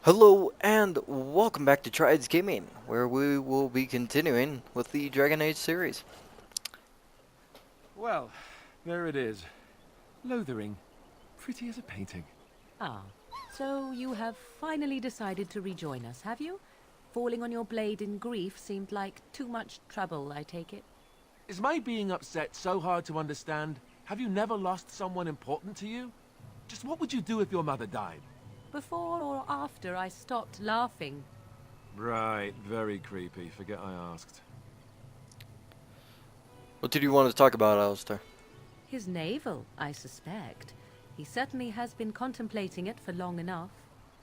Hello and welcome back to Trides Gaming, where we will be continuing with the Dragon Age series. Well, there it is. Lothering. Pretty as a painting. Ah, so you have finally decided to rejoin us, have you? Falling on your blade in grief seemed like too much trouble, I take it. Is my being upset so hard to understand? Have you never lost someone important to you? Just what would you do if your mother died? Before or after I stopped laughing? Right, very creepy. Forget I asked. What did you want to talk about, Alistair? His navel, I suspect. He certainly has been contemplating it for long enough.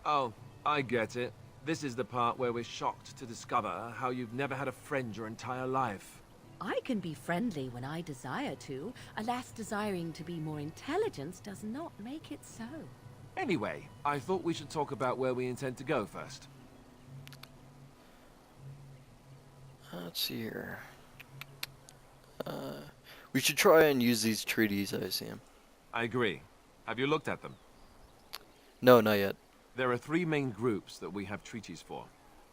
Oh, I get it. This is the part where we're shocked to discover how you've never had a friend your entire life. I can be friendly when I desire to. Alas, desiring to be more intelligent does not make it so. Anyway, I thought we should talk about where we intend to go first. Let's see here. We should try and use these treaties, I assume. I agree. Have you looked at them? No, not yet. There are three main groups that we have treaties for.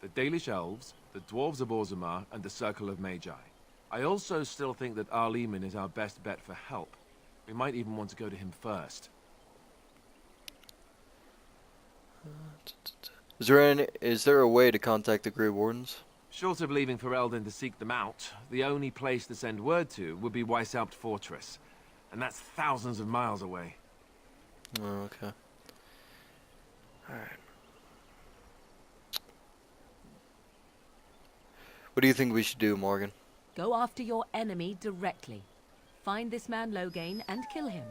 The Dalish Elves, the Dwarves of Orzammar, and the Circle of Magi. I also still think that Arleman is our best bet for help. We might even want to go to him first. Is there a way to contact the Grey Wardens? Short of leaving for Eldon to seek them out, the only place to send word to would be Weishaupt Fortress. And that's thousands of miles away. Oh, okay. Alright. What do you think we should do, Morgan? Go after your enemy directly. Find this man Loghain and kill him.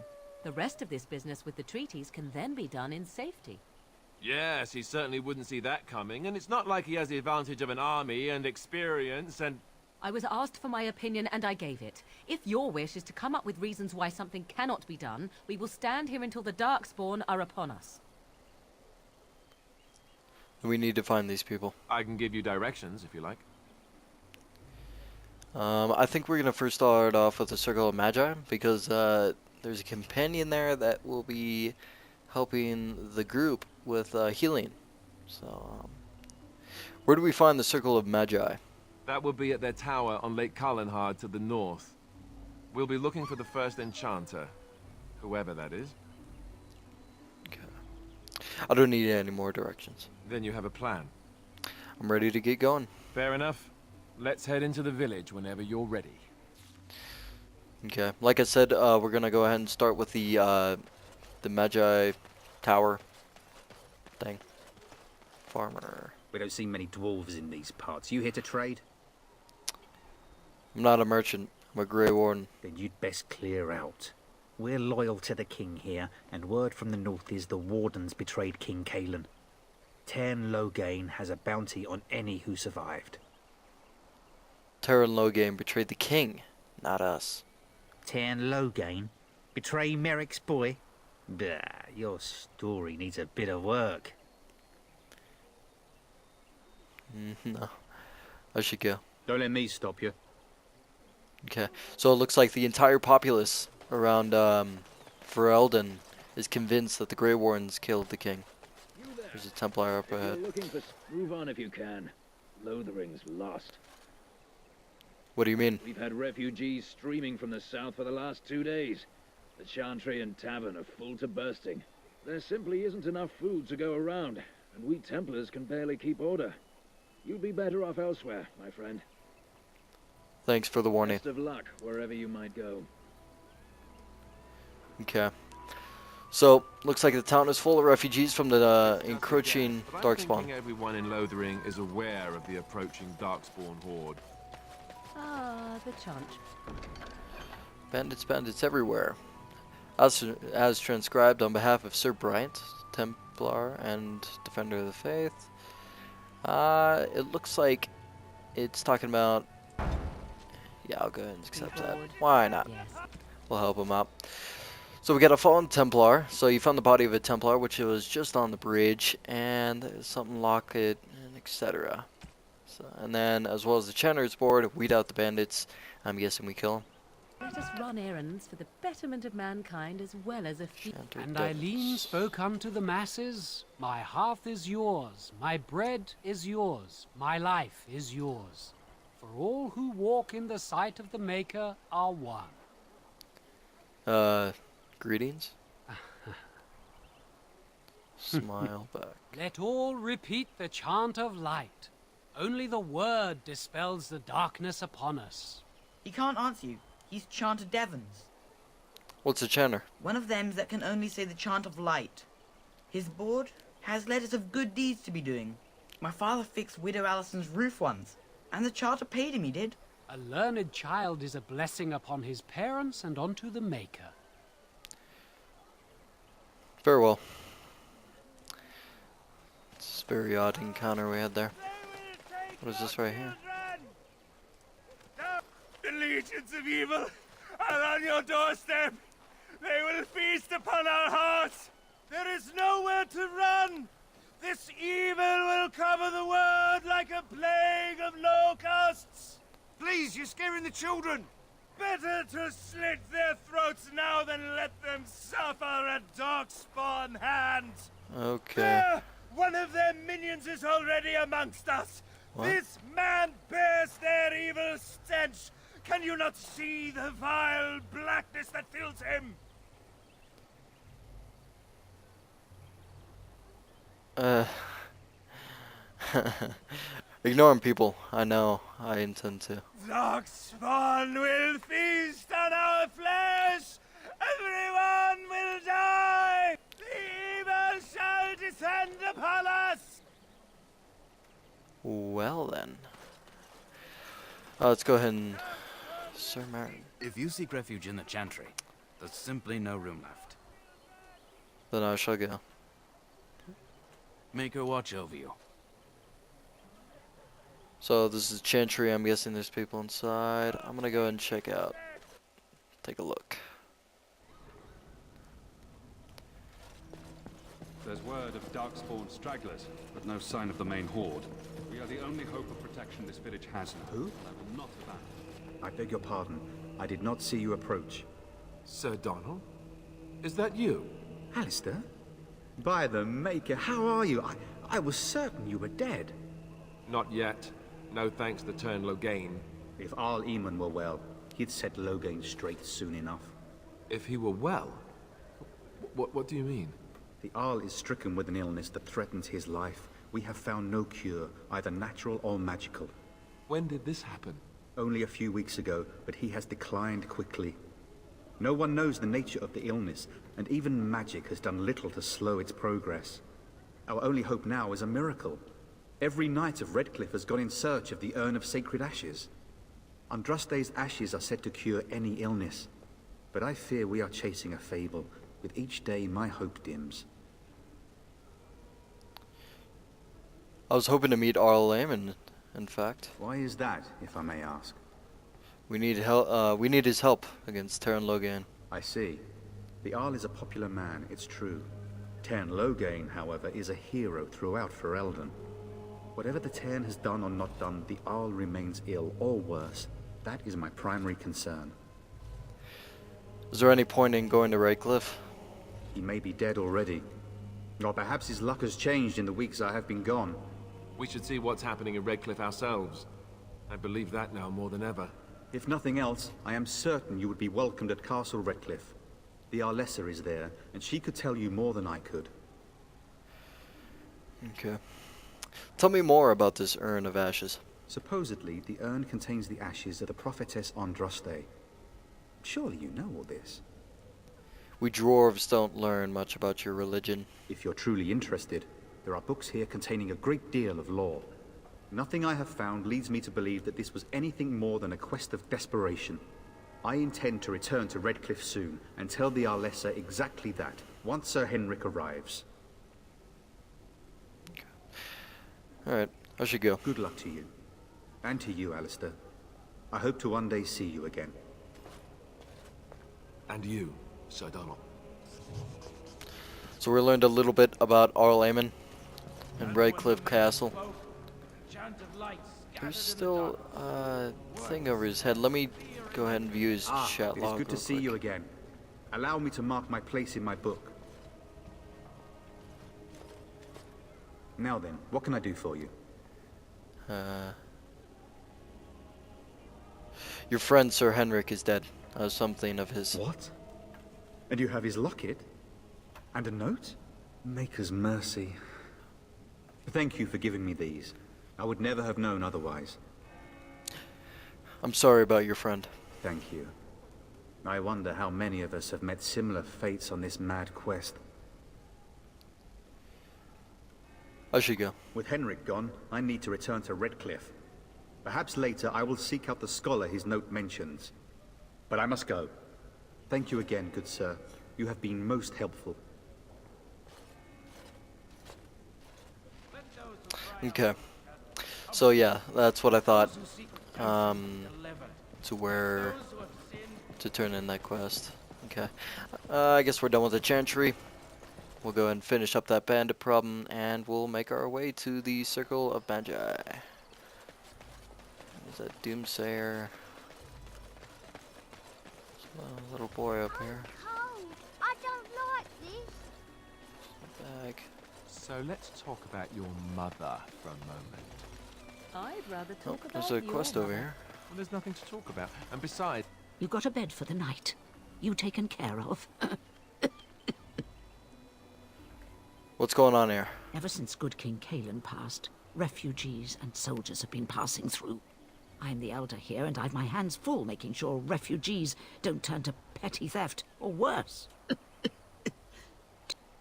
The rest of this business with the treaties can then be done in safety. Yes, he certainly wouldn't see that coming, and it's not like he has the advantage of an army and experience and... I was asked for my opinion and I gave it. If your wish is to come up with reasons why something cannot be done, we will stand here until the Darkspawn are upon us. We need to find these people. I can give you directions, if you like. I think we're going to first start off with the Circle of Magi, because there's a companion there that will be helping the group with healing. So, where do we find the Circle of Magi? That would be at their tower on Lake Carlenhard to the north. We'll be looking for the first enchanter, whoever that is. Okay. I don't need any more directions. Then you have a plan. I'm ready to get going. Fair enough. Let's head into the village whenever you're ready. Okay. Like I said, we're gonna go ahead and start with the Magi Tower thing. Farmer. We don't see many dwarves in these parts. You here to trade? I'm not a merchant. I'm a Grey Warden. Then you'd best clear out. We're loyal to the king here, and word from the north is the Wardens betrayed King Cailan. Tairn Loghain has a bounty on any who survived. Tairn Loghain betrayed the king, not us. Tairn Loghain? Betray Merrick's boy? Bah, your story needs a bit of work. No. I should go. Don't let me stop you. Okay. So it looks like the entire populace around Ferelden is convinced that the Grey Wardens killed the king. There's a Templar up ahead. Move on if you can. Lothering's lost. What do you mean? We've had refugees streaming from the south for the last 2 days. The Chantry and Tavern are full to bursting. There simply isn't enough food to go around, and we Templars can barely keep order. You'd be better off elsewhere, my friend. Thanks for the warning. Best of luck wherever you might go. Okay. So, looks like the town is full of refugees from the encroaching But I'm Darkspawn. thinking everyone in Lothering is aware of the approaching Darkspawn horde. Ah, the chant. Bandits everywhere. As transcribed on behalf of Sir Bryant, Templar and Defender of the Faith. It looks like it's talking about... Yeah, I'll go ahead and accept that. Why not? Yes. We'll help him out. So we got a fallen Templar. So you found the body of a Templar, which was just on the bridge, and something locket, and etc. So, and then, as well as the Chanter's board, weed out the bandits. I'm guessing we kill them. Let us run errands for the betterment of mankind as well as a few. Chanter And devils. Eileen spoke unto the masses, My hearth is yours, my bread is yours, my life is yours. For all who walk in the sight of the Maker are one. Greetings. Smile back. Let all repeat the chant of light. Only the word dispels the darkness upon us. He can't answer you. He's Chanter Devons. What's a chanter? One of them that can only say the chant of light. His board has letters of good deeds to be doing. My father fixed Widow Allison's roof once, and the charter paid him, he did. A learned child is a blessing upon his parents and unto the Maker. Very well. It's a very odd encounter we had there. What is this right here? The legions of evil are on your doorstep. They will feast upon our hearts. There is nowhere to run. This evil will cover the world like a plague of locusts. Please, you're scaring the children. Better to slit their throats now than let them suffer at darkspawn hands. Okay. There! One of their minions is already amongst us. What? This man bears their evil stench. Can you not see the vile blackness that fills him? Ignore him, people. I know. I intend to. Darkspawn will feast on our flesh. Everyone will die. The evil shall descend upon us. Well then. Let's go ahead and... Sir Martin. If you seek refuge in the Chantry, there's simply no room left. Then I shall go. Make her watch over you. So this is Chantry. I'm guessing there's people inside. I'm gonna go ahead and check out. Take a look. There's word of darkspawn stragglers, but no sign of the main horde. We are the only hope of protection this village has now. Who? I will not abandon. I beg your pardon. I did not see you approach. Sir Donald? Is that you? Alistair? By the Maker, how are you? I was certain you were dead. Not yet. No thanks to Turn Logain. If Arl Eamon were well, he'd set Logain straight soon enough. If he were well? What do you mean? The Arl is stricken with an illness that threatens his life. We have found no cure, either natural or magical. When did this happen? Only a few weeks ago, but he has declined quickly. No one knows the nature of the illness, and even magic has done little to slow its progress. Our only hope now is a miracle. Every knight of Redcliffe has gone in search of the Urn of Sacred Ashes. Andraste's ashes are said to cure any illness, but I fear we are chasing a fable. With each day, my hope dims. I was hoping to meet Arl Layman, in fact. Why is that, if I may ask? We need help. We need his help against Terran Logan. I see. The Arl is a popular man, it's true. Tern Logain, however, is a hero throughout Ferelden. Whatever the Tern has done or not done, the Arl remains ill, or worse. That is my primary concern. Is there any point in going to Redcliffe? He may be dead already. Or perhaps his luck has changed in the weeks I have been gone. We should see what's happening in Redcliffe ourselves. I believe that now more than ever. If nothing else, I am certain you would be welcomed at Castle Redcliffe. The Arlessa is there, and she could tell you more than I could. Okay. Tell me more about this Urn of Ashes. Supposedly, the urn contains the ashes of the prophetess Andraste. Surely you know all this. We dwarves don't learn much about your religion. If you're truly interested, there are books here containing a great deal of lore. Nothing I have found leads me to believe that this was anything more than a quest of desperation. I intend to return to Redcliffe soon and tell the Arlessa exactly that, once Sir Henrik arrives. Alright, I should go. Good luck to you. And to you, Alistair. I hope to one day see you again. And you, Sir Donald. So we learned a little bit about Arl Layman and Redcliffe Castle. There's still a thing over his head. Let me go ahead and view his chat It is log good to real see quick. you again. Allow me to mark my place in my book. Now then, what can I do for you? Your friend Sir Henrik is dead. Something of his. What? And you have his locket? And a note? Maker's mercy. Thank you for giving me these. I would never have known otherwise. I'm sorry about your friend. Thank you. I wonder how many of us have met similar fates on this mad quest. I should go. With Henrik gone, I need to return to Redcliffe. Perhaps later I will seek out the scholar his note mentions. But I must go. Thank you again, good sir. You have been most helpful. Okay. So yeah, that's what I thought. To turn in that quest. Okay. I guess we're done with the Chantry. We'll go ahead and finish up that bandit problem, and we'll make our way to the Circle of Magi. There's that Doomsayer. There's a little boy up here. Cold. I don't like this. Bag. So let's talk about your mother for a moment. I'd rather Oh, talk about there's a your quest mother. over here. Well, there's nothing to talk about. And besides, You got a bed for the night. You taken care of. What's going on here? Ever since good King Kalen passed, refugees and soldiers have been passing through. I'm the elder here, and I've my hands full making sure refugees don't turn to petty theft, or worse.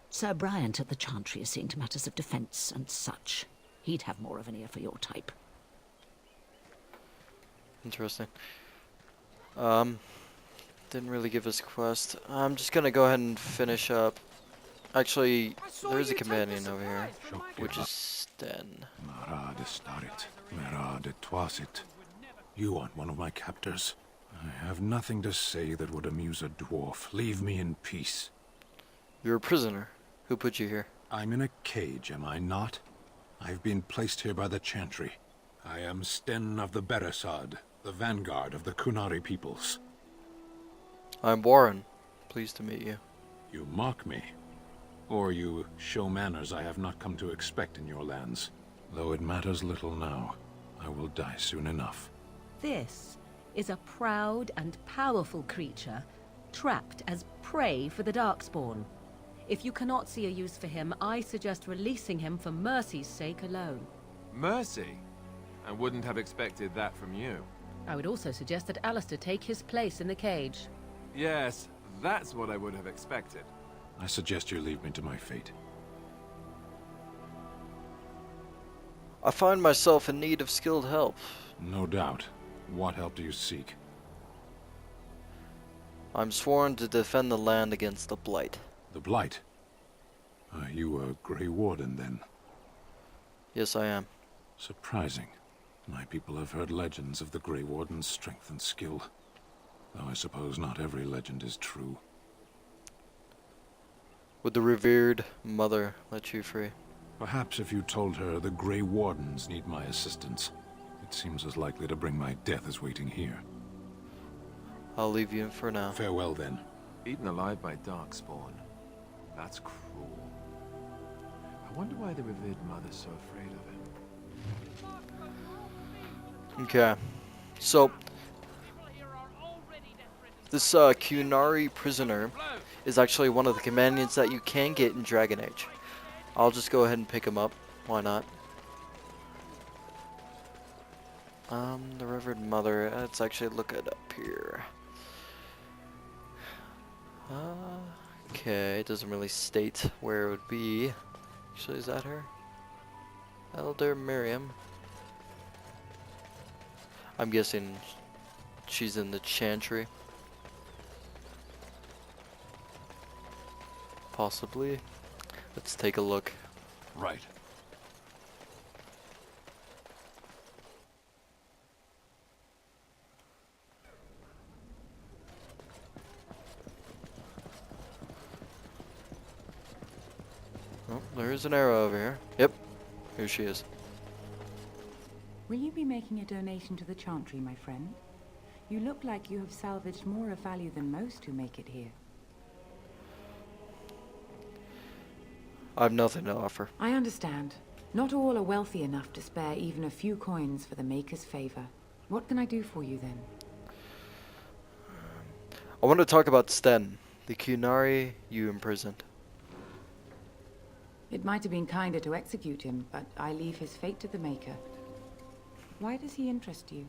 Sir Bryant at the Chantry is seeing to matters of defence and such. He'd have more of an ear for your type. Interesting. Didn't really give us a quest. I'm just gonna go ahead and finish up. Actually, there's a companion over here, which is Sten. Marad starit, Marad twasit. You aren't one of my captors. I have nothing to say that would amuse a dwarf. Leave me in peace. You're a prisoner. Who put you here? I'm in a cage, am I not? I've been placed here by the Chantry. I am Sten of the Beresad, the vanguard of the Kunari peoples. I'm Warren. Pleased to meet you. You mock me. Or you show manners I have not come to expect in your lands. Though it matters little now. I will die soon enough. This is a proud and powerful creature, trapped as prey for the Darkspawn. If you cannot see a use for him, I suggest releasing him for mercy's sake alone. mercy? I wouldn't have expected that from you. I would also suggest that Alistair take his place in the cage. Yes, that's what I would have expected. I suggest you leave me to my fate. I find myself in need of skilled help. No doubt. What help do you seek? I'm sworn to defend the land against the Blight. The Blight? Are you a Grey Warden, then? Yes, I am. Surprising. My people have heard legends of the Grey Warden's strength and skill. Though I suppose not every legend is true. Would the revered mother let you free? Perhaps if you told her the Grey Wardens need my assistance. It seems as likely to bring my death as waiting here. I'll leave you for now. Farewell, then. Eaten alive by Darkspawn. That's cruel. I wonder why the revered mother's so afraid of him. Okay. So, this Kunari prisoner is actually one of the companions that you can get in Dragon Age. I'll just go ahead and pick him up. Why not? The Revered Mother. Let's actually look it up here. Okay, it doesn't really state where it would be. Actually, is that her? Elder Miriam. I'm guessing she's in the Chantry. Possibly. Let's take a look. Right. Oh, there's an arrow over here. Yep. Here she is. Will you be making a donation to the Chantry, my friend? You look like you have salvaged more of value than most who make it here. I have nothing to offer. I understand. Not all are wealthy enough to spare even a few coins for the Maker's favor. What can I do for you then? I want to talk about Sten, the Kunari you imprisoned. It might have been kinder to execute him, but I leave his fate to the Maker. Why does he interest you?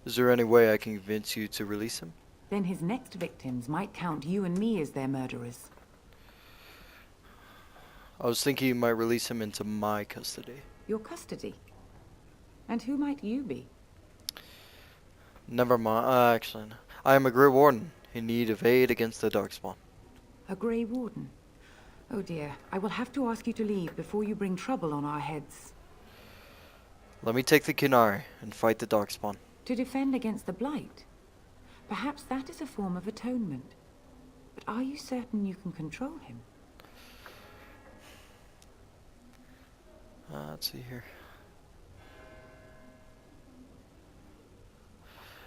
Is there any way I can convince you to release him? Then his next victims might count you and me as their murderers. I was thinking you might release him into my custody. Your custody? And who might you be? Never mind. Actually, no. I am a Grey Warden in need of aid against the Darkspawn. A Grey Warden? Oh dear, I will have to ask you to leave before you bring trouble on our heads. Let me take the Kunari and fight the Darkspawn. To defend against the Blight? Perhaps that is a form of atonement. But are you certain you can control him? Let's see here.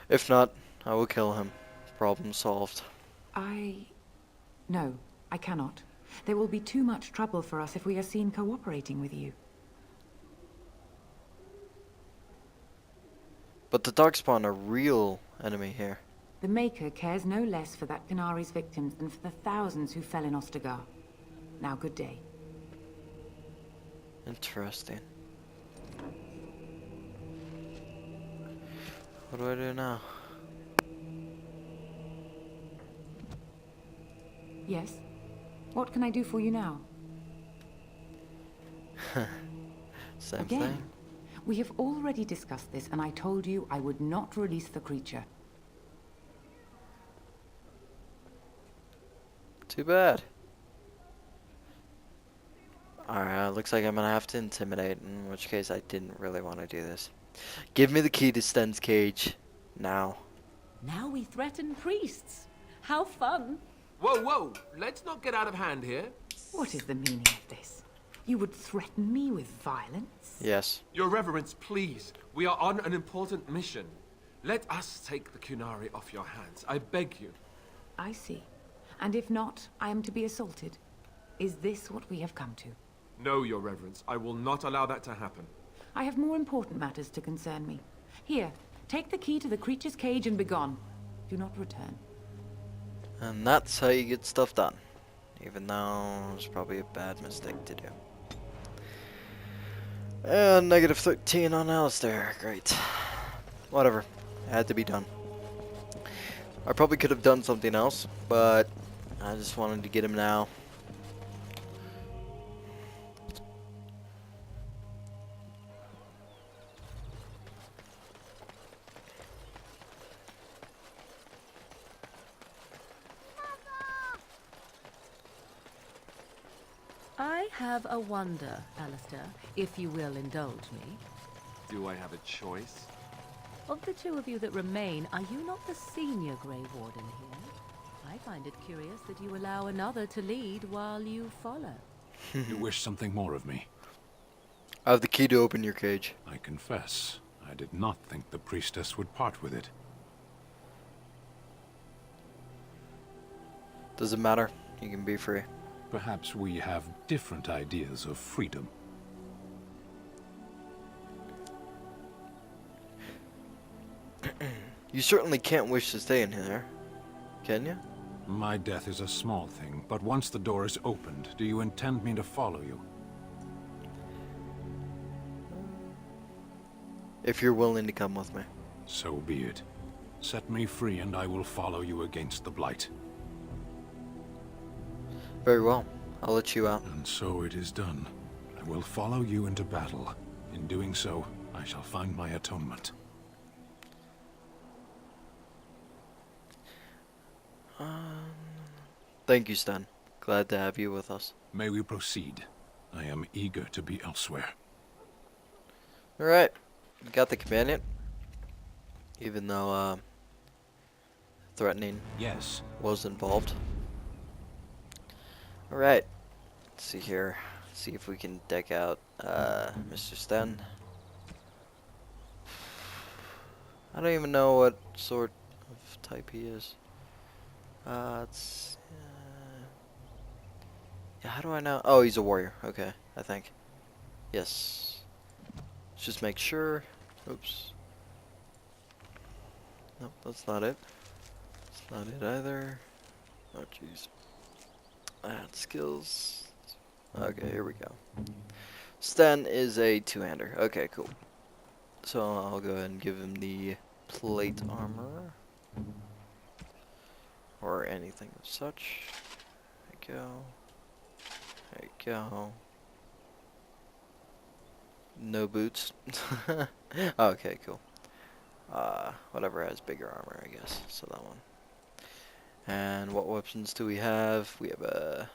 If not, I will kill him. Problem solved. No, I cannot. There will be too much trouble for us if we are seen cooperating with you. But the Darkspawn are real enemy here. The Maker cares no less for that Canari's victims than for the thousands who fell in Ostagar. Now, good day. Interesting. What do I do now? Yes? What can I do for you now? Same Again, thing. we have already discussed this, and I told you I would not release the creature. Too bad. Alright, looks like I'm gonna have to intimidate, in which case I didn't really want to do this. Give me the key to Sten's cage. Now. Now we threaten priests. How fun! Whoa, whoa! Let's not get out of hand here. What is the meaning of this? You would threaten me with violence? Yes. Your Reverence, please. We are on an important mission. Let us take the Kunari off your hands. I beg you. I see. And if not, I am to be assaulted. Is this what we have come to? No, Your Reverence. I will not allow that to happen. I have more important matters to concern me. Here, take the key to the creature's cage and begone. Do not return. And that's how you get stuff done. Even though it's probably a bad mistake to do. And negative 13 on Alistair. Great. Whatever. It had to be done. I probably could have done something else, but I just wanted to get him now. I have a wonder, Alistair, if you will indulge me. Do I have a choice? Of the two of you that remain, are you not the senior Grey Warden here? I find it curious that you allow another to lead while you follow. You wish something more of me? I have the key to open your cage. I confess, I did not think the priestess would part with it. Doesn't matter. You can be free. Perhaps we have different ideas of freedom. You certainly can't wish to stay in here, can you? My death is a small thing, but once the door is opened, do you intend me to follow you? If you're willing to come with me. So be it. Set me free and I will follow you against the Blight. Very well. I'll let you out. And so it is done. I will follow you into battle. In doing so, I shall find my atonement. Thank you, Sten. Glad to have you with us. May we proceed? I am eager to be elsewhere. Alright. Got the companion. Even though, threatening yes was involved. Alright. Let's see here. See if we can deck out Mr. Sten. I don't even know what sort of type he is. Yeah, how do I know? Oh, he's a warrior. Okay, I think. Yes. Let's just make sure. Oops. Nope, that's not it. That's not it either. Oh, jeez. Skills. Okay, here we go. Sten is a two-hander. Okay, cool. So I'll go ahead and give him the plate armor. Or anything of such. There you go. There you go. No boots. Okay, cool. Whatever has bigger armor, I guess. So that one. And what weapons do we have? We have a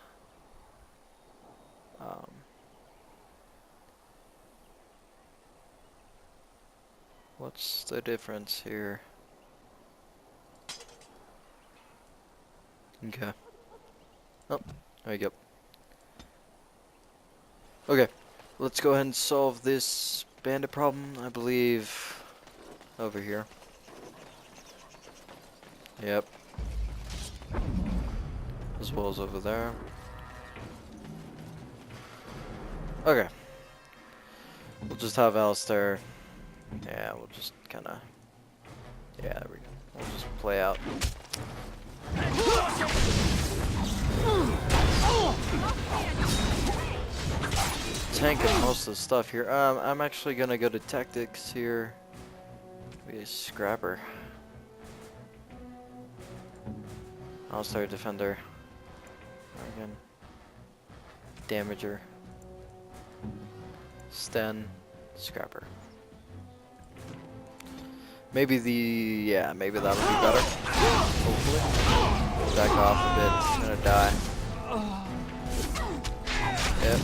what's the difference here? Okay. Oh, there you go. Okay, let's go ahead and solve this bandit problem, I believe, over here. Yep. As well as over there. Okay. We'll just have Alistair. Yeah, we'll just kinda. Yeah, there we go. We'll just play out. Tanking most of the stuff here. I'm actually gonna go to tactics here. Be a scrapper. Alistair, defender. Again. Damager. Sten. Scrapper. Maybe maybe that'll be better. Hopefully. Back off a bit. I'm gonna die. Yep.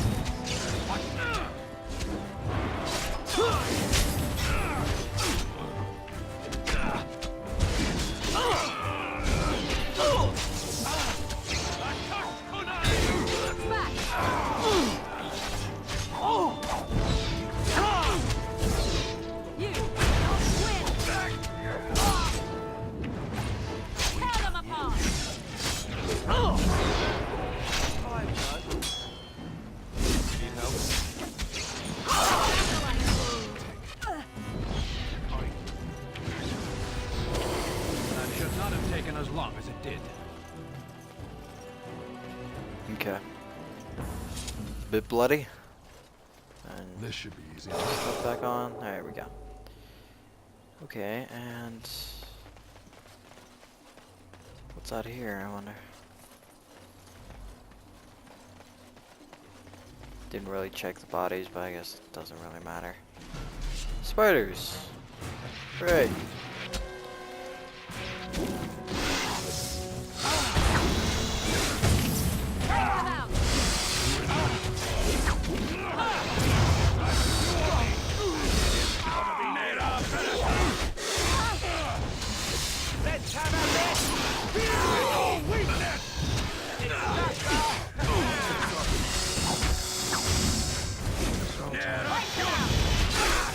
As long as it did. Okay. Bit bloody. And this should be easy. Stuff back on. There we go. Okay, and what's out here, I wonder? Didn't really check the bodies, but I guess it doesn't really matter. Spiders! Great!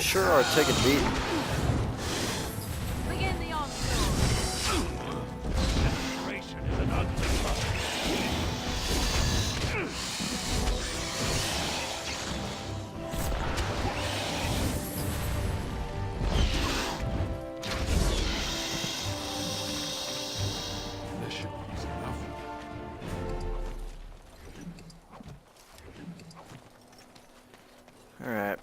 Sure are taking a beat. Begin the onslaught. This should be easy enough. Alright.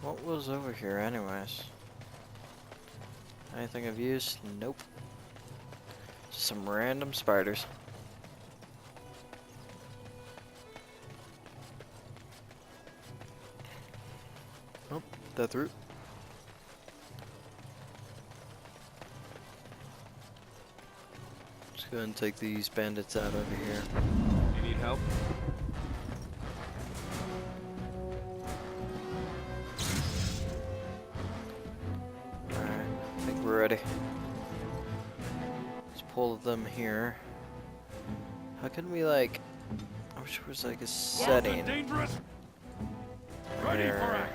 What was over here anyways? Anything of use? Nope. Just some random spiders. Oh, death root. Just go ahead and take these bandits out over here. You need help? Ready. Let's pull them here. How can we, like, I wish there was like a setting. Here.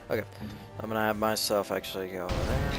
Okay, I'm gonna have myself actually go over there.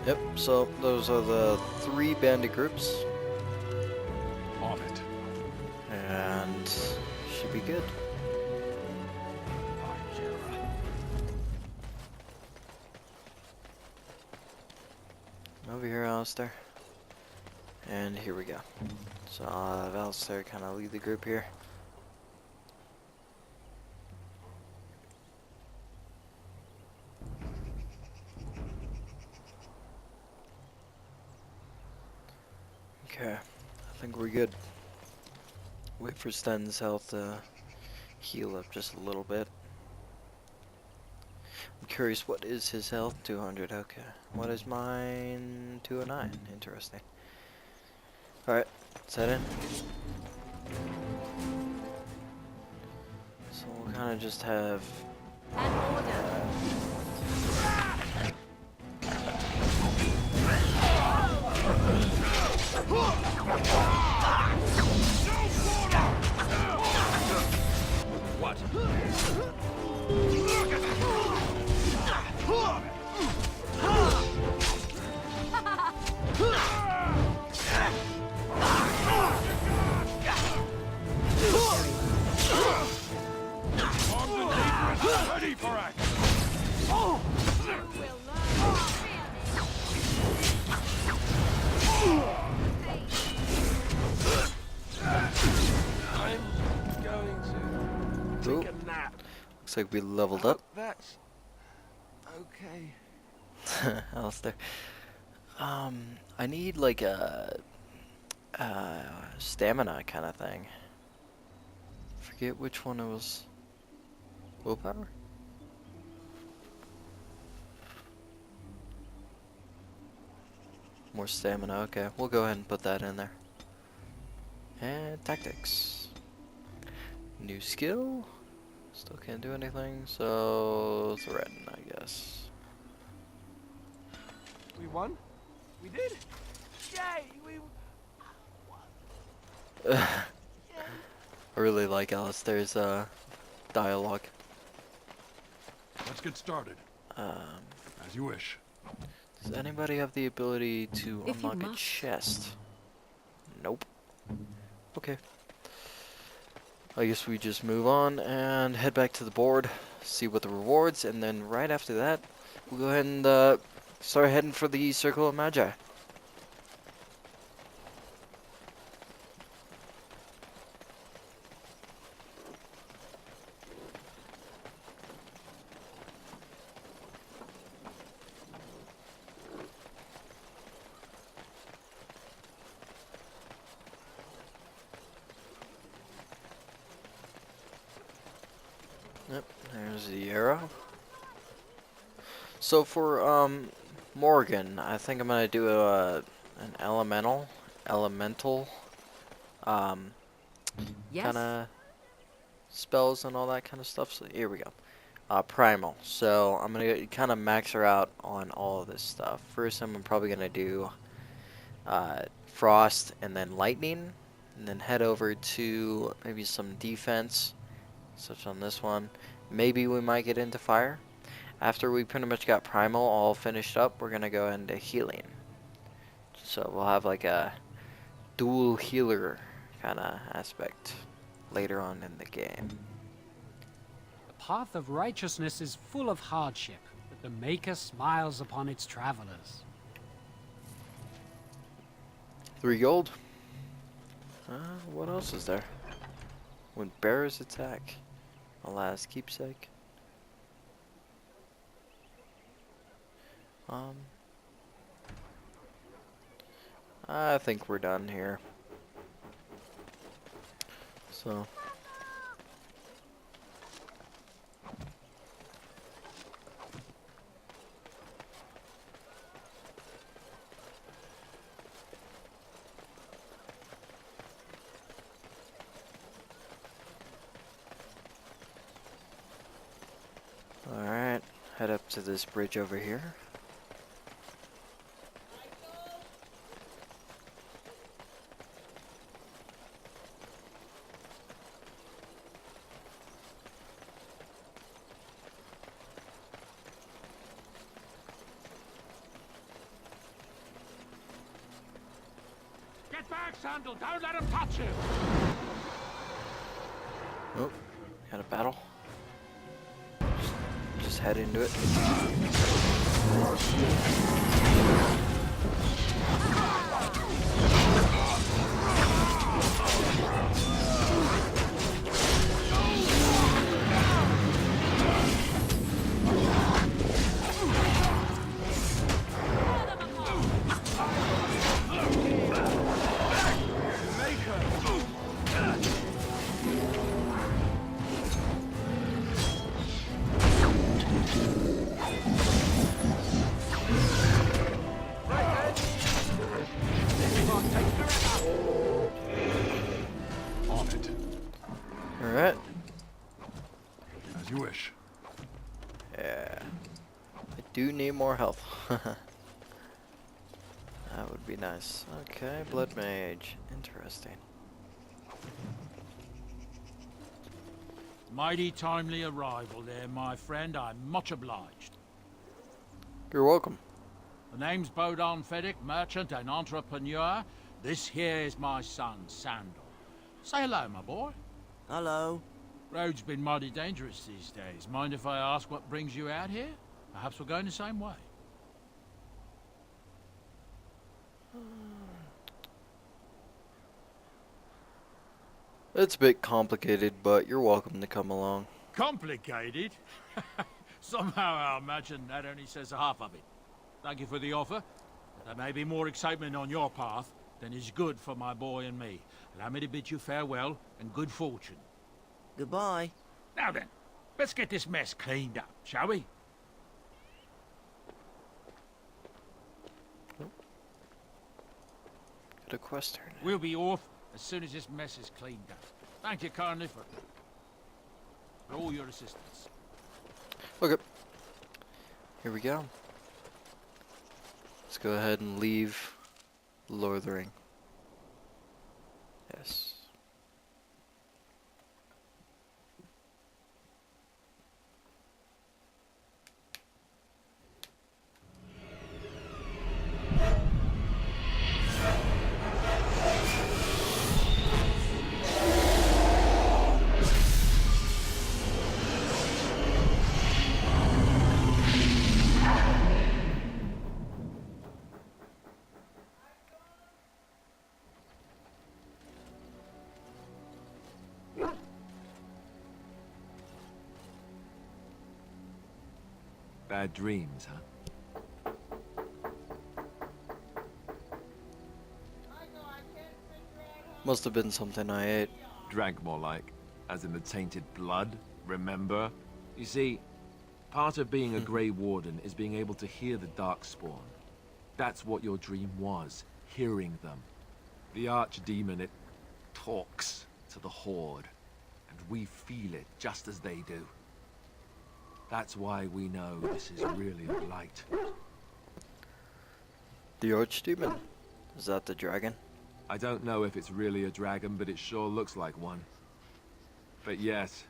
Yep, so those are the 3 bandit groups. On it. And should be good. Over here, Alistair. And here we go. So I'll have Alistair kind of lead the group here. Okay, I think we're good. Wait for Sten's health to heal up just a little bit. I'm curious, what is his health? 200, okay. What is mine? 209, interesting. Alright, let's head in. So we'll kind of just have... What? Ready for action! I'm going to take a nap. Looks like we leveled up. That's okay. Alistair. I need like a stamina kind of thing. Forget which one it was. Willpower? More stamina, okay. We'll go ahead and put that in there. And tactics. New skill. Still can't do anything, so threaten, I guess. We won? We did? Yay! We I really like Alistair's dialogue. Let's get started. As you wish. Does anybody have the ability to If you unlock a must. chest? Nope. Okay. I guess we just move on and head back to the board, see what the rewards, and then right after that, we'll go ahead and start heading for the Circle of Magi. Yep, there's the arrow. So for Morgan, I think I'm gonna do an elemental Yes. kind of spells and all that kind of stuff. So here we go. Primal. So I'm gonna kind of max her out on all of this stuff. First, I'm probably gonna do frost and then lightning, and then head over to maybe some defense, such on this one. Maybe we might get into fire. After we pretty much got primal all finished up, we're gonna go into healing. So we'll have like a dual healer kind of aspect later on in the game. path of righteousness is full of hardship, but the Maker smiles upon its travelers. 3 gold. What else is there? When bearers attack. Alas, keepsake. I think we're done here. So. Alright, head up to this bridge over here. Get back, Sandal! Don't let him touch you! Oh, got a battle. Just head into it. On it. Alright. As you wish. Yeah. I do need more health. That would be nice. Okay, Blood Mage. Interesting. Mighty timely arrival there, my friend. I'm much obliged. You're welcome. The name's Bodon Feddick, merchant and entrepreneur. This here is my son, Sandal. Say hello, my boy. Hello. Road's been mighty dangerous these days. Mind if I ask what brings you out here? Perhaps we're going the same way. It's a bit complicated, but you're welcome to come along. Complicated? Somehow I imagine that only says half of it. Thank you for the offer. There may be more excitement on your path than is good for my boy and me. Allow me to bid you farewell and good fortune. Goodbye. Now then, let's get this mess cleaned up, shall we? Got a quest here. We'll be off as soon as this mess is cleaned up. Thank you kindly for all your assistance. Okay. Here we go. Let's go ahead and leave Lothering. Yes. Bad dreams, huh? Must have been something I ate. Drank more like, as in the tainted blood, remember? You see, part of being a Grey Warden is being able to hear the Darkspawn. That's what your dream was, hearing them. The Archdemon, it talks to the Horde, and we feel it just as they do. That's why we know this is really a Blight. The Archdemon? Is that the dragon? I don't know if it's really a dragon, but it sure looks like one. But yes,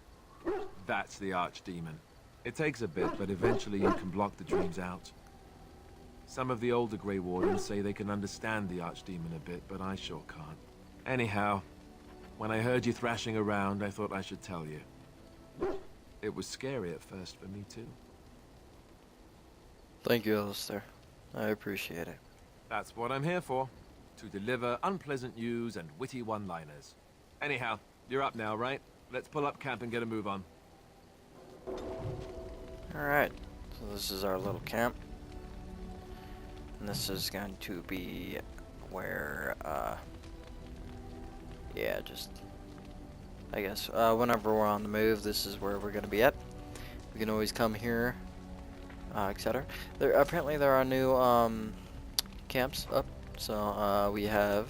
that's the Archdemon. It takes a bit, but eventually you can block the dreams out. Some of the older Grey Wardens say they can understand the Archdemon a bit, but I sure can't. Anyhow, when I heard you thrashing around, I thought I should tell you. It was scary at first for me too. Thank you, Alistair. I appreciate it. That's what I'm here for. To deliver unpleasant news and witty one-liners. Anyhow, you're up now, right? Let's pull up camp and get a move on. Alright, so this is our little camp. And this is going to be where, yeah, just, I guess, whenever we're on the move, this is where we're going to be at. We can always come here, etc. Apparently there are new, camps up. So, we have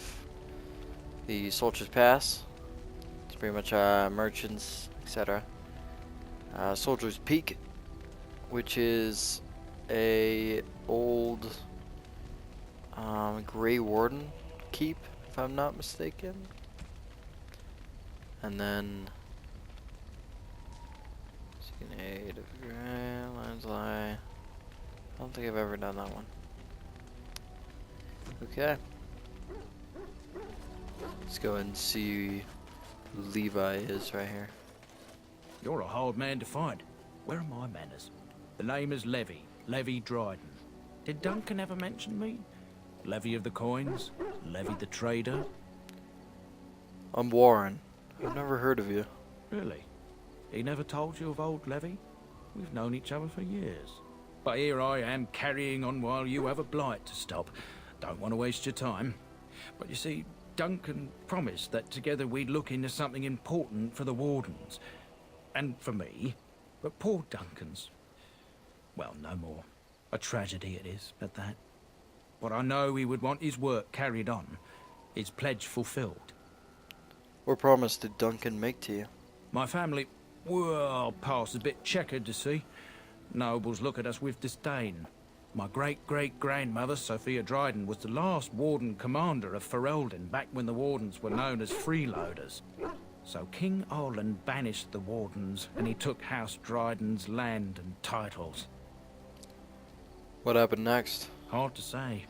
the Soldier's Pass. It's pretty much, merchants, etc. Soldier's Peak, which is a old Grey Warden keep, if I'm not mistaken. And then Aid of Grey, Lines Lie. I don't think I've ever done that one. Okay. Let's go and see who Levi is right here. You're a hard man to find. Where are my manners? The name is Levi Dryden. Did Duncan ever mention me? Levy of the Coins? Levy the Trader? I'm Warren. I've never heard of you. Really? He never told you of old Levy? We've known each other for years. But here I am carrying on while you have a blight to stop. Don't want to waste your time. But you see, Duncan promised that together we'd look into something important for the Wardens. And for me. But poor Duncan's... well, no more. A tragedy it is, at that. But I know he would want his work carried on. His pledge fulfilled. What promise did Duncan make to you? My family... well, past a bit checkered, to see. Nobles look at us with disdain. My great-great-grandmother, Sophia Dryden, was the last Warden commander of Ferelden back when the Wardens were known as freeloaders. So King Olin banished the Wardens, and he took House Dryden's land and titles. What happened next? Hard to say.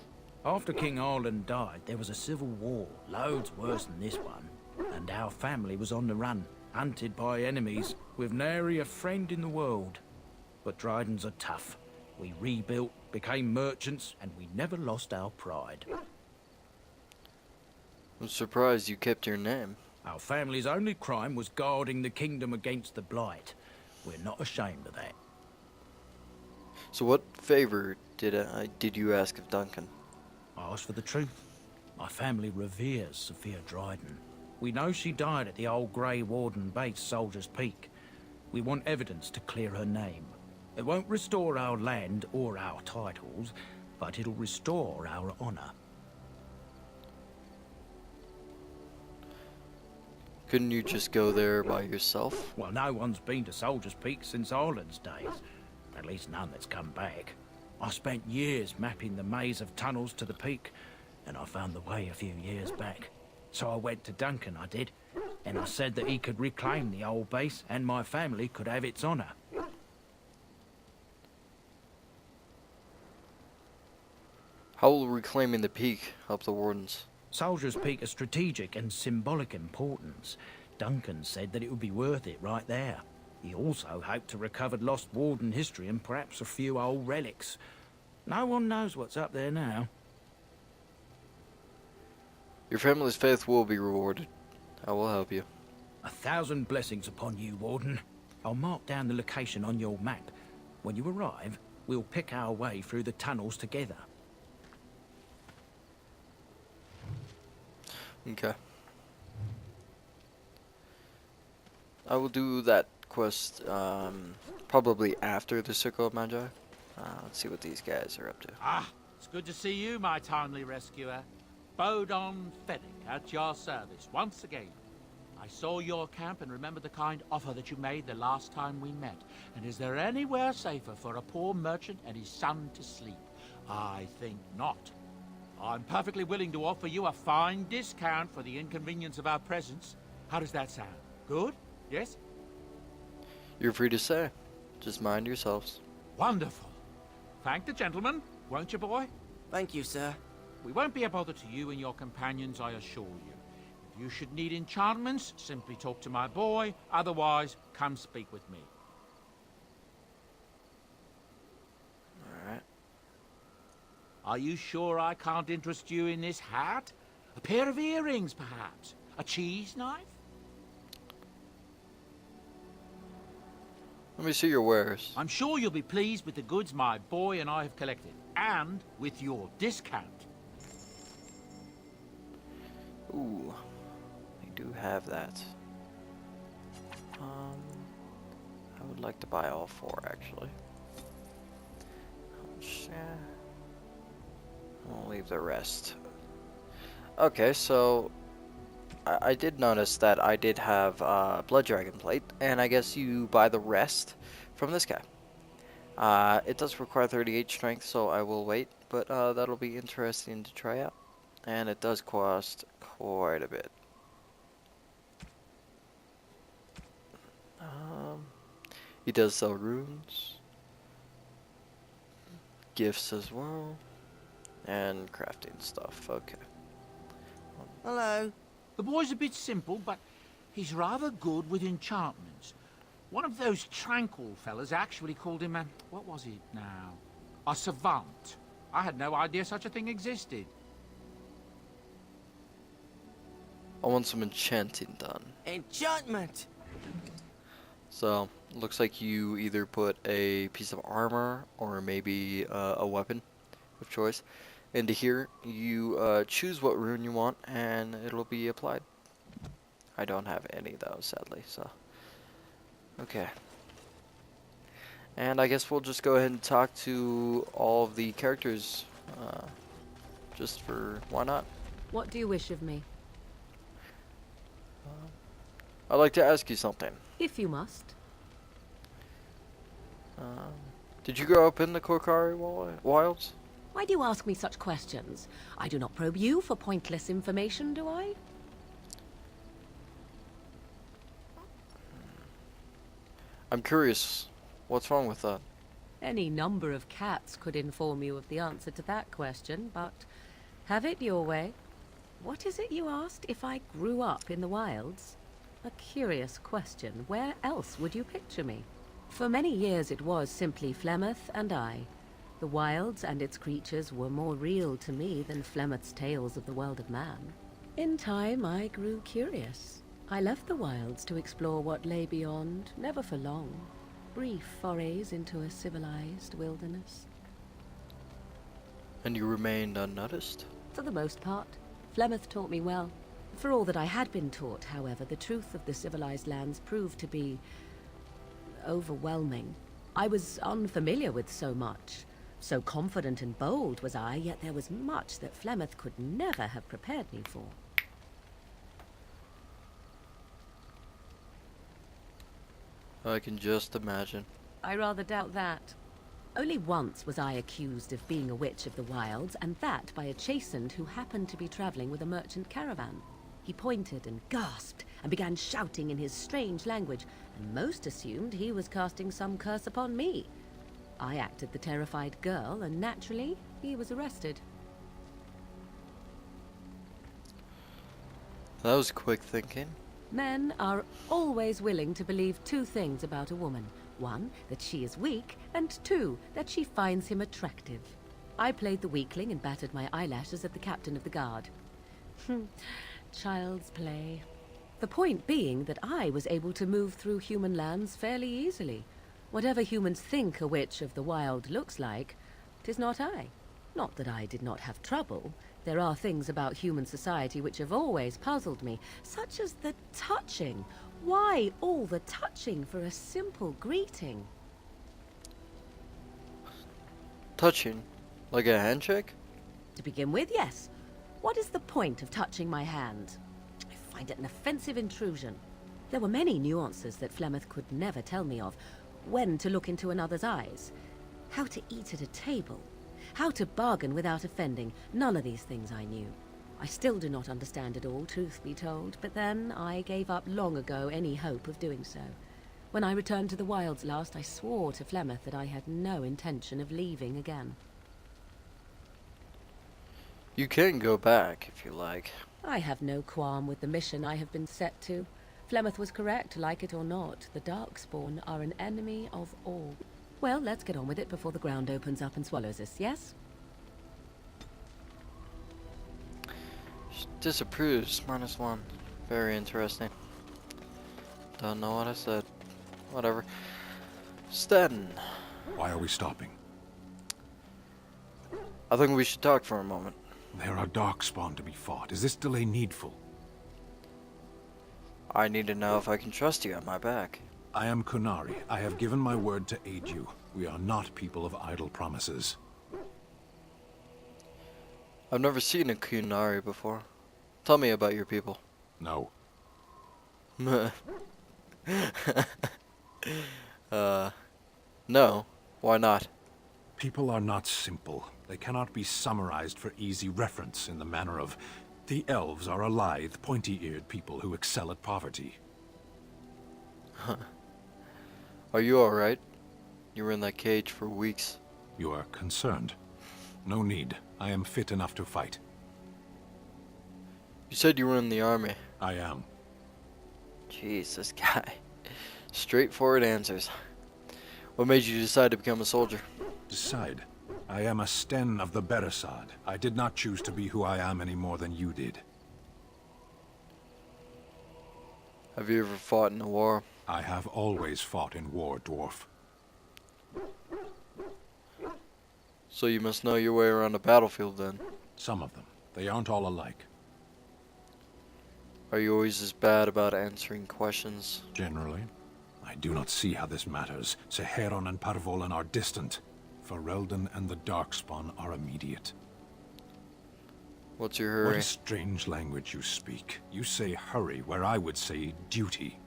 After King Olin died, there was a civil war, loads worse than this one. And our family was on the run, hunted by enemies, with nary a friend in the world. But Drydens are tough. We rebuilt, became merchants, and we never lost our pride. I'm surprised you kept your name. Our family's only crime was guarding the kingdom against the Blight. We're not ashamed of that. So what favor did you ask of Duncan? I asked for the truth. My family reveres Sophia Dryden. We know she died at the old Grey Warden base, Soldier's Peak. We want evidence to clear her name. It won't restore our land or our titles, but it'll restore our honor. Couldn't you just go there by yourself? Well, no one's been to Soldier's Peak since Ireland's days. At least none that's come back. I spent years mapping the maze of tunnels to the peak, and I found the way a few years back. So I went to Duncan, I did, and I said that he could reclaim the old base and my family could have its honor. How will reclaiming the peak help the Wardens? Soldier's Peak is strategic and symbolic importance. Duncan said that it would be worth it right there. He also hoped to recover lost Warden history and perhaps a few old relics. No one knows what's up there now. Your family's faith will be rewarded. I will help you. 1,000 blessings upon you, Warden. I'll mark down the location on your map. When you arrive, we'll pick our way through the tunnels together. Okay. I will do that quest probably after the Circle of Magi. Let's see what these guys are up to. Ah, it's good to see you, my timely rescuer. Bodon Fennick at your service once again. I saw your camp and remember the kind offer that you made the last time we met. And is there anywhere safer for a poor merchant and his son to sleep? I think not. I'm perfectly willing to offer you a fine discount for the inconvenience of our presence. How does that sound? Good? Yes? You're free to say. Just mind yourselves. Wonderful. Thank the gentleman, won't you, boy? Thank you, sir. We won't be a bother to you and your companions, I assure you. If you should need enchantments, simply talk to my boy. Otherwise, come speak with me. Are you sure I can't interest you in this hat? A pair of earrings, perhaps? A cheese knife? Let me see your wares. I'm sure you'll be pleased with the goods my boy and I have collected, and with your discount. Ooh, I do have that. I would like to buy all 4 actually. I'll leave the rest. Okay, so I did notice that I did have Blood Dragon Plate, and I guess you buy the rest from this guy. It does require 38 strength, so I will wait, but that'll be interesting to try out. And it does cost quite a bit. He does sell runes, gifts as well, and crafting stuff. Okay. Hello. The boy's a bit simple, but he's rather good with enchantments. One of those tranquil fellas actually called him a... what was it now? A savant. I had no idea such a thing existed. I want some enchanting done. Enchantment! So, looks like you either put a piece of armor or maybe a weapon of choice into here. You choose what rune you want and it'll be applied. I don't have any though, sadly, so. Okay. And I guess we'll just go ahead and talk to all of the characters, just for why not? What do you wish of me? I'd like to ask you something. If you must. Did you grow up in the Korkari wilds? Why do you ask me such questions? I do not probe you for pointless information, do I? I'm curious. What's wrong with that? Any number of cats could inform you of the answer to that question, but have it your way. What is it you asked if I grew up in the wilds? A curious question. Where else would you picture me? For many years it was simply Flemeth and I. The wilds and its creatures were more real to me than Flemeth's tales of the world of man. In time I grew curious. I left the wilds to explore what lay beyond, never for long. Brief forays into a civilized wilderness. And you remained unnoticed? For the most part. Flemeth taught me well. For all that I had been taught, however, the truth of the civilized lands proved to be overwhelming. I was unfamiliar with so much. So confident and bold was I, yet there was much that Flemeth could never have prepared me for. I can just imagine. I rather doubt that. Only once was I accused of being a witch of the wilds, and that by a chastened who happened to be traveling with a merchant caravan. He pointed and gasped, and began shouting in his strange language, and most assumed he was casting some curse upon me. I acted the terrified girl, and naturally, he was arrested. That was quick thinking. Men are always willing to believe 2 things about a woman. 1, that she is weak, and 2, that she finds him attractive. I played the weakling and battered my eyelashes at the captain of the guard. Child's play. The point being that I was able to move through human lands fairly easily. Whatever humans think a witch of the wild looks like, 'tis not I. Not that I did not have trouble. There are things about human society which have always puzzled me, such as the touching. Why all the touching for a simple greeting? Touching? Like a handshake? To begin with, yes. What is the point of touching my hand? I find it an offensive intrusion. There were many nuances that Flemeth could never tell me of. When to look into another's eyes. How to eat at a table. How to bargain without offending. None of these things I knew. I still do not understand it all, truth be told, but then I gave up long ago any hope of doing so. When I returned to the wilds last, I swore to Flemeth that I had no intention of leaving again. You can go back if you like. I have no qualm with the mission I have been set to. Flemeth was correct, like it or not. The Darkspawn are an enemy of all. Well, let's get on with it before the ground opens up and swallows us, yes? She disapproves. -1. Very interesting. Don't know what I said. Whatever. Sten. Why are we stopping? I think we should talk for a moment. There are darkspawn to be fought. Is this delay needful? I need to know if I can trust you at my back. I am Kunari. I have given my word to aid you. We are not people of idle promises. I've never seen a Kunari before. Tell me about your people. No. No. Why not? People are not simple. They cannot be summarized for easy reference in the manner of, the elves are a lithe, pointy-eared people who excel at poverty. Are you alright? You were in that cage for weeks. You are concerned. No need. I am fit enough to fight. You said you were in the army. I am. Jeez, this guy. Straightforward answers. What made you decide to become a soldier? Decide. I am a Sten of the Beresad. I did not choose to be who I am any more than you did. Have you ever fought in a war? I have always fought in war, dwarf. So you must know your way around a battlefield then. Some of them. They aren't all alike. Are you always as bad about answering questions? Generally. I do not see how this matters. Seheron and Parvolan are distant. Ferelden and the Darkspawn are immediate. What's your hurry? What a strange language you speak. You say hurry, where I would say duty.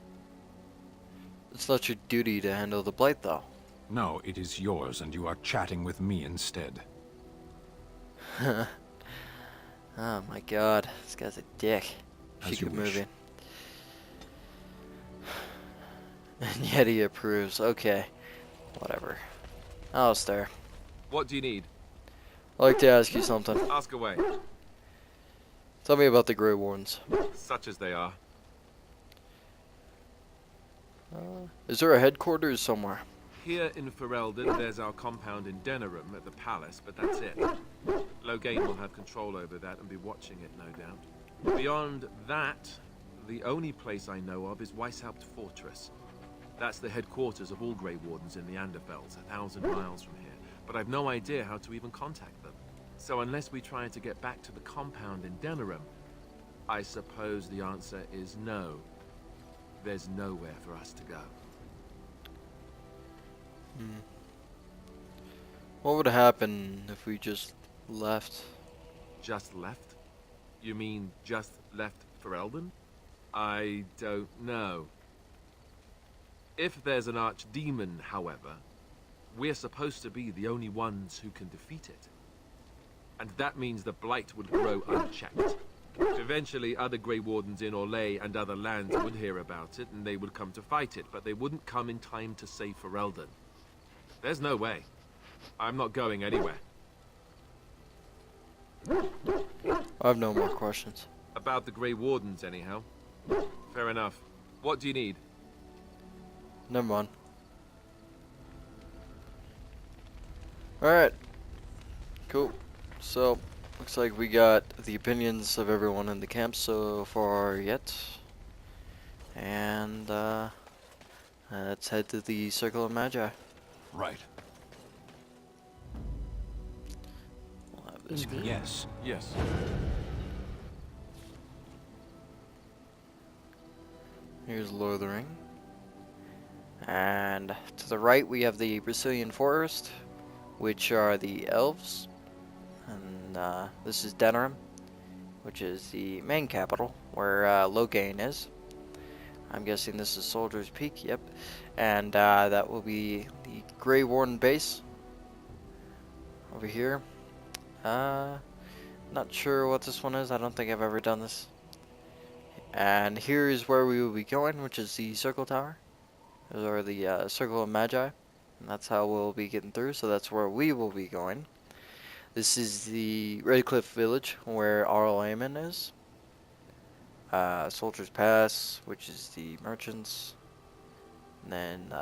It's not your duty to handle the Blight, though. No, it is yours, and you are chatting with me instead. Oh my god, this guy's a dick. As She you could wish. move in. And yet he approves. Okay. Whatever. Alistair, What do you need? I'd like to ask you something. Ask away. Tell me about the Grey Wardens. Such as they are. Is there a headquarters somewhere? Here in Ferelden, there's our compound in Denerim at the palace, but that's it. Loghain will have control over that and be watching it, no doubt. Beyond that, the only place I know of is Weishaupt Fortress. That's the headquarters of all Grey Wardens in the Anderfells, 1,000 miles from here. But I've no idea how to even contact them. So unless we try to get back to the compound in Denerim, I suppose the answer is no. There's nowhere for us to go. What would happen if we just left? Just left? You mean just left Ferelden? I don't know. If there's an archdemon, however, we're supposed to be the only ones who can defeat it. And that means the Blight would grow unchecked. Eventually, other Grey Wardens in Orlais and other lands would hear about it, and they would come to fight it, but they wouldn't come in time to save Ferelden. There's no way. I'm not going anywhere. I have no more questions. About the Grey Wardens, anyhow. Fair enough. What do you need? Never mind. Alright. Cool. So, looks like we got the opinions of everyone in the camp so far yet. And, let's head to the Circle of Magi. Right. We'll have this Indeed. Yes. Yes. Here's Lothering. And to the right we have the Brazilian Forest, which are the elves. And this is Denerim, which is the main capital, where Loghain is. I'm guessing this is Soldier's Peak, yep. And that will be the Grey Warden base over here. Not sure what this one is. I don't think I've ever done this. And here is where we will be going, which is the Circle Tower. Or the Circle of Magi. And that's how we'll be getting through, so that's where we will be going. This is the Redcliffe Village, where Arl Aemon is. Soldier's Pass, which is the merchants. And then,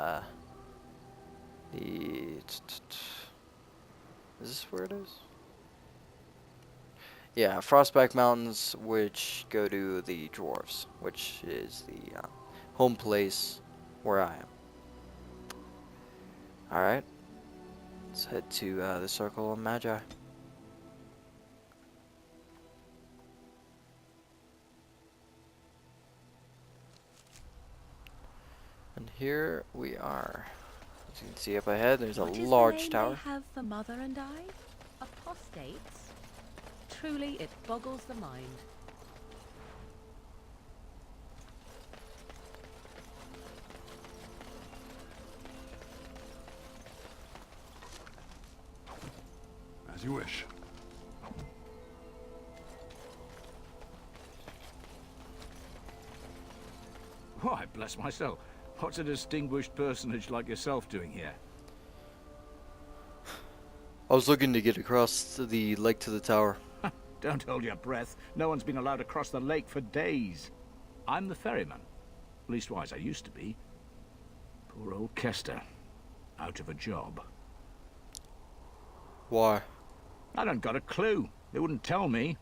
is this where it is? Yeah, Frostback Mountains, which go to the dwarves, which is the home place where I am. Alright, let's head to the Circle of Magi. And here we are. As you can see up ahead, there's a large tower. What is the name they have for Mother and I? Apostates? Truly, it boggles the mind. As you wish. Why, bless myself. What's a distinguished personage like yourself doing here? I was looking to get across the lake to the tower. Don't hold your breath. No one's been allowed across the lake for days. I'm the ferryman. Leastwise, I used to be. Poor old Kester. Out of a job. Why? I don't got a clue. They wouldn't tell me.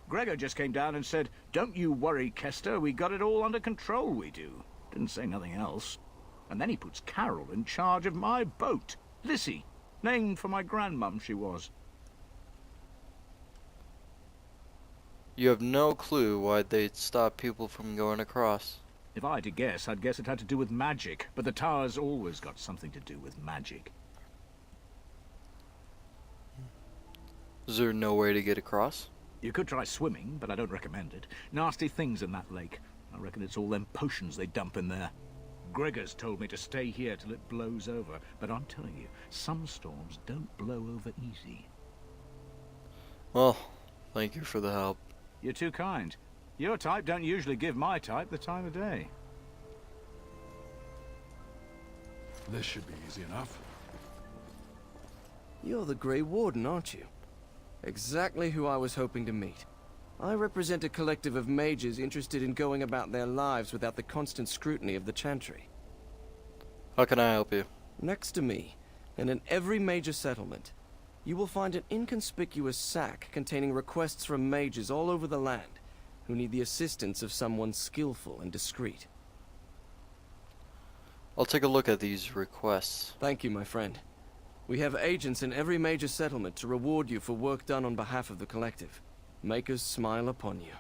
Gregor just came down and said, "Don't you worry, Kester. We got it all under control, we do." Didn't say nothing else. And then he puts Carol in charge of my boat. Lissy. Named for my grandmum, she was. You have no clue why they'd stop people from going across. If I had to guess, I'd guess it had to do with magic. But the tower's always got something to do with magic. Is there no way to get across? You could try swimming, but I don't recommend it. Nasty things in that lake. I reckon it's all them potions they dump in there. Gregor's told me to stay here till it blows over, but I'm telling you, some storms don't blow over easy. Well, thank you for the help. You're too kind. Your type don't usually give my type the time of day. This should be easy enough. You're the Grey Warden, aren't you? Exactly who I was hoping to meet. I represent a collective of mages interested in going about their lives without the constant scrutiny of the Chantry. How can I help you? Next to me, and in every major settlement, you will find an inconspicuous sack containing requests from mages all over the land who need the assistance of someone skillful and discreet. I'll take a look at these requests. Thank you, my friend. We have agents in every major settlement to reward you for work done on behalf of the collective. Make us smile upon you.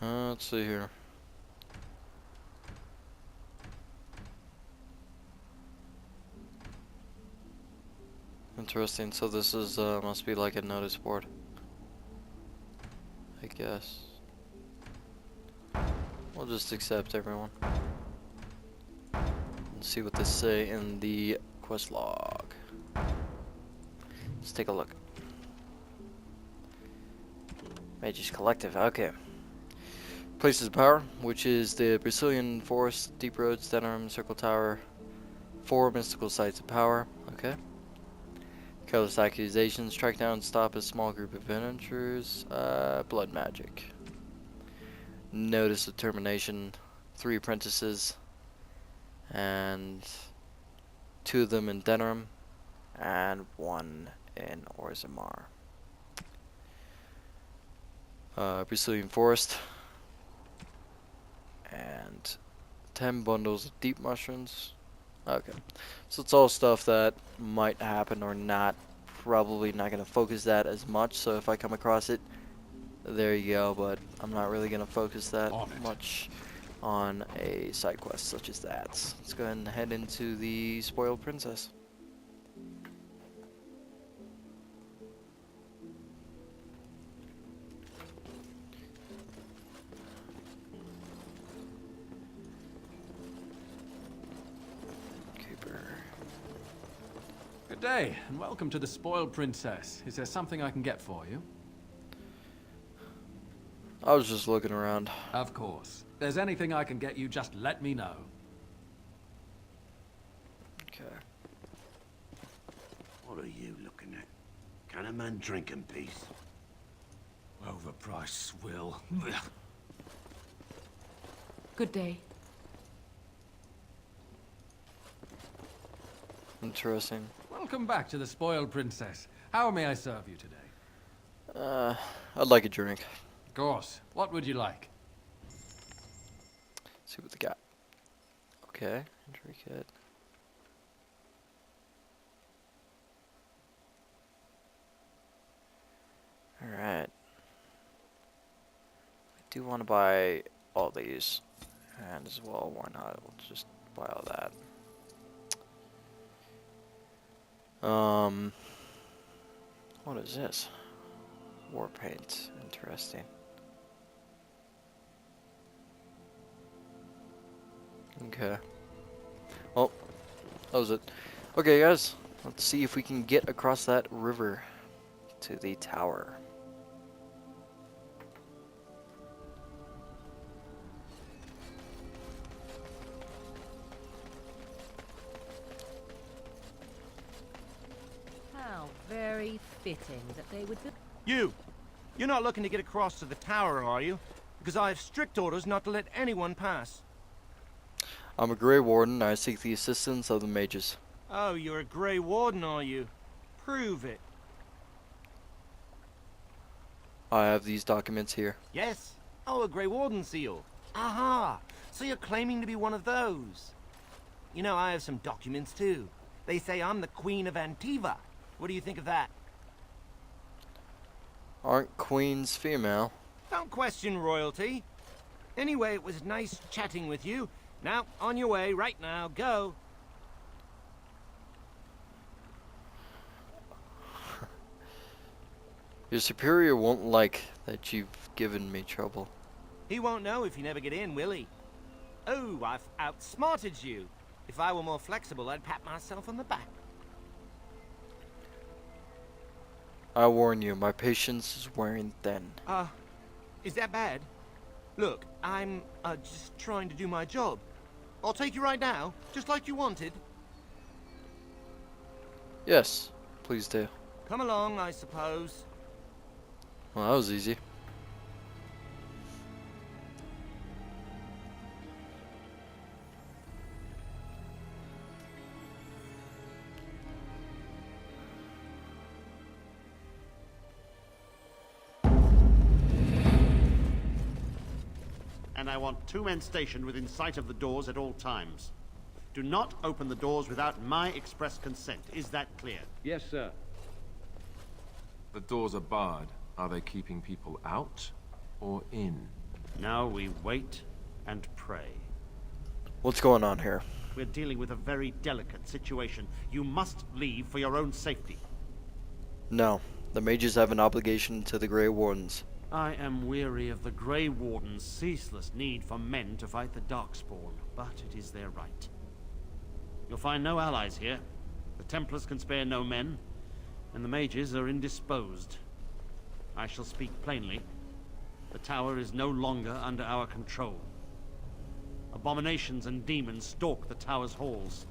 Let's see here. Interesting. So this is must be like a notice board, I guess. We'll just accept everyone and see what they say in the quest log. Let's take a look. Mages Collective. Okay. Places of Power, which is the Brazilian Forest, Deep Roads, Denerim, Circle Tower, 4 mystical sites of power. Okay. Careless accusations, track down and stop a small group of adventurers. Blood magic. Notice of termination, 3 apprentices, and 2 of them in Denerim, and 1 in Orzammar. Brazilian Forest, and 10 bundles of deep mushrooms. Okay, so it's all stuff that might happen or not. Probably not going to focus that as much, so if I come across it, there you go, but I'm not really going to focus that much on a side quest such as that. Let's go ahead and head into the Spoiled Princess. Good day, and welcome to the Spoiled Princess. Is there something I can get for you? I was just looking around. Of course. If there's anything I can get you, just let me know. Okay. What are you looking at? Can a man drink in peace? Overpriced swill. Good day. Interesting. Welcome back to the Spoiled Princess. How may I serve you today? I'd like a drink. Of course. What would you like? See what they got. Okay, intricate. Alright. I do want to buy all these. And as well, why not? We'll just buy all that. What is this? War paint. Interesting. Okay. Well, that was it. Okay, guys. Let's see if we can get across that river to the tower. How very fitting that they would... You're not looking to get across to the tower, are you? Because I have strict orders not to let anyone pass. I'm a Grey Warden, and I seek the assistance of the mages. Oh, you're a Grey Warden, are you? Prove it. I have these documents here. Yes? Oh, a Grey Warden seal. Aha! So you're claiming to be one of those. You know, I have some documents too. They say I'm the Queen of Antiva. What do you think of that? Aren't queens female? Don't question royalty. Anyway, it was nice chatting with you. Now, on your way, right now, go. Your superior won't like that you've given me trouble. He won't know if you never get in, will he? Oh, I've outsmarted you. If I were more flexible, I'd pat myself on the back. I warn you, my patience is wearing thin. Is that bad? Look, I'm, just trying to do my job. I'll take you right now, just like you wanted. Yes, please do. Come along, I suppose. Well, that was easy. And I want 2 men stationed within sight of the doors at all times. Do not open the doors without my express consent. Is that clear? Yes, sir. The doors are barred. Are they keeping people out or in? Now we wait and pray. What's going on here? We're dealing with a very delicate situation. You must leave for your own safety. No, the mages have an obligation to the Grey Wardens. I am weary of the Grey Wardens' ceaseless need for men to fight the Darkspawn, but it is their right. You'll find no allies here. The Templars can spare no men, and the mages are indisposed. I shall speak plainly. The tower is no longer under our control. Abominations and demons stalk the tower's halls.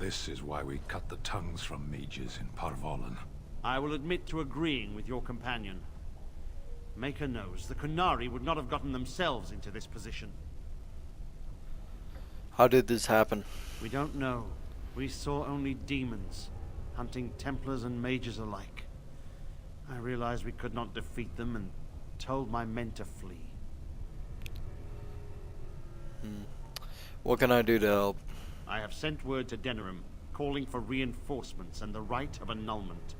This is why we cut the tongues from mages in Parvolan. I will admit to agreeing with your companion. Maker knows the Kunari would not have gotten themselves into this position. How did this happen? We don't know. We saw only demons, hunting Templars and mages alike. I realized we could not defeat them and told my men to flee. What can I do to help? I have sent word to Denerim, calling for reinforcements and the right of annulment.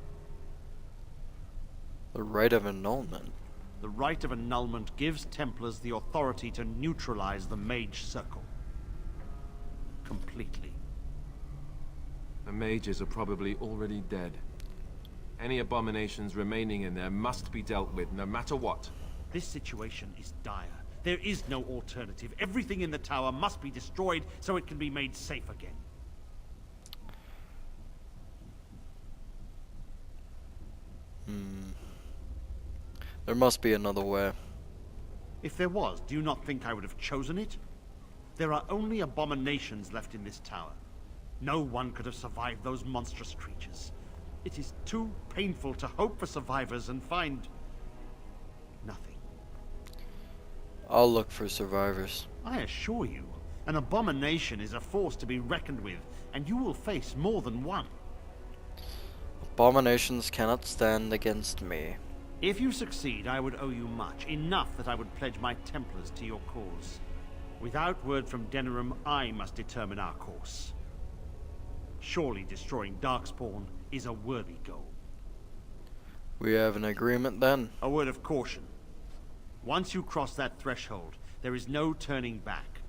The right of annulment? The right of annulment gives Templars the authority to neutralize the Mage Circle. Completely. The mages are probably already dead. Any abominations remaining in there must be dealt with, no matter what. This situation is dire. There is no alternative. Everything in the tower must be destroyed so it can be made safe again. There must be another way. If there was, do you not think I would have chosen it? There are only abominations left in this tower. No one could have survived those monstrous creatures. It is too painful to hope for survivors and find nothing. I'll look for survivors. I assure you, an abomination is a force to be reckoned with, and you will face more than one. Abominations cannot stand against me. If you succeed, I would owe you much, enough that I would pledge my Templars to your cause. Without word from Denerim, I must determine our course. Surely destroying Darkspawn is a worthy goal. We have an agreement then. A word of caution. Once you cross that threshold, there is no turning back.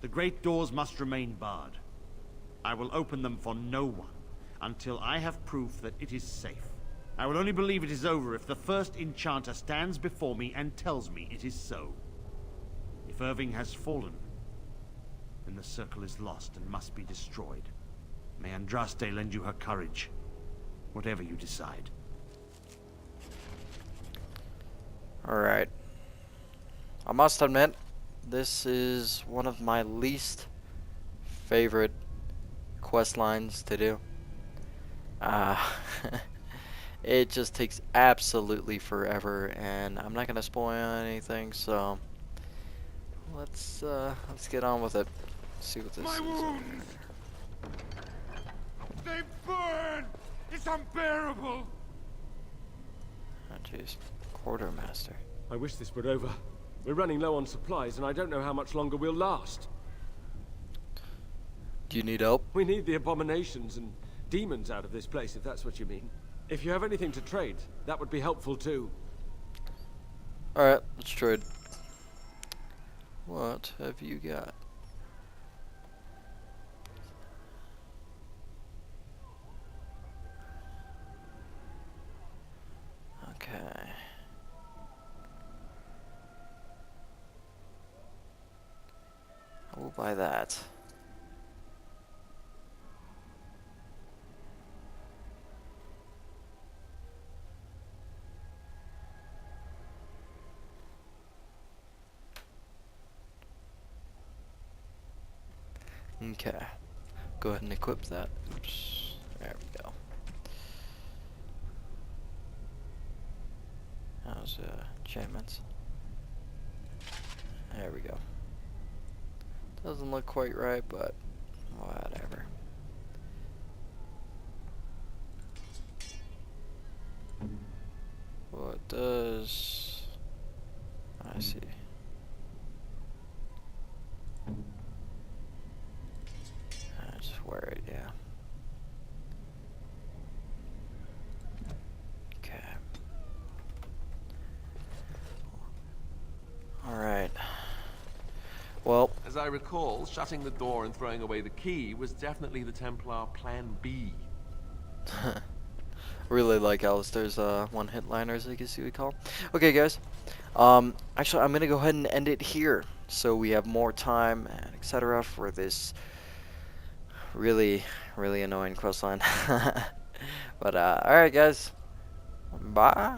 The great doors must remain barred. I will open them for no one until I have proof that it is safe. I will only believe it is over if the first enchanter stands before me and tells me it is so. If Irving has fallen, then the circle is lost and must be destroyed. May Andraste lend you her courage, whatever you decide. Alright. I must admit, this is one of my least favorite quest lines to do. It just takes absolutely forever, and I'm not gonna spoil anything, so let's get on with it. See what this My is. wounds! They burn! It's unbearable! Oh jeez. Quartermaster. I wish this were over. We're running low on supplies, and I don't know how much longer we'll last. Do you need help? We need the abominations and demons out of this place, if that's what you mean. If you have anything to trade, that would be helpful too. Alright, let's trade. What have you got? Okay. I will buy that. Okay. Go ahead and equip that. Oops. There we go. How's enchantments? There we go. Doesn't look quite right, but whatever. What does... I see. I just wear it, yeah. Okay. Alright. Well, as I recall, shutting the door and throwing away the key was definitely the Templar Plan B. really like Alistair's one-hit liners, I guess you would call. Okay, guys. Actually, I'm gonna go ahead and end it here, so we have more time and etc. for this really annoying questline. But all right, guys. Bye.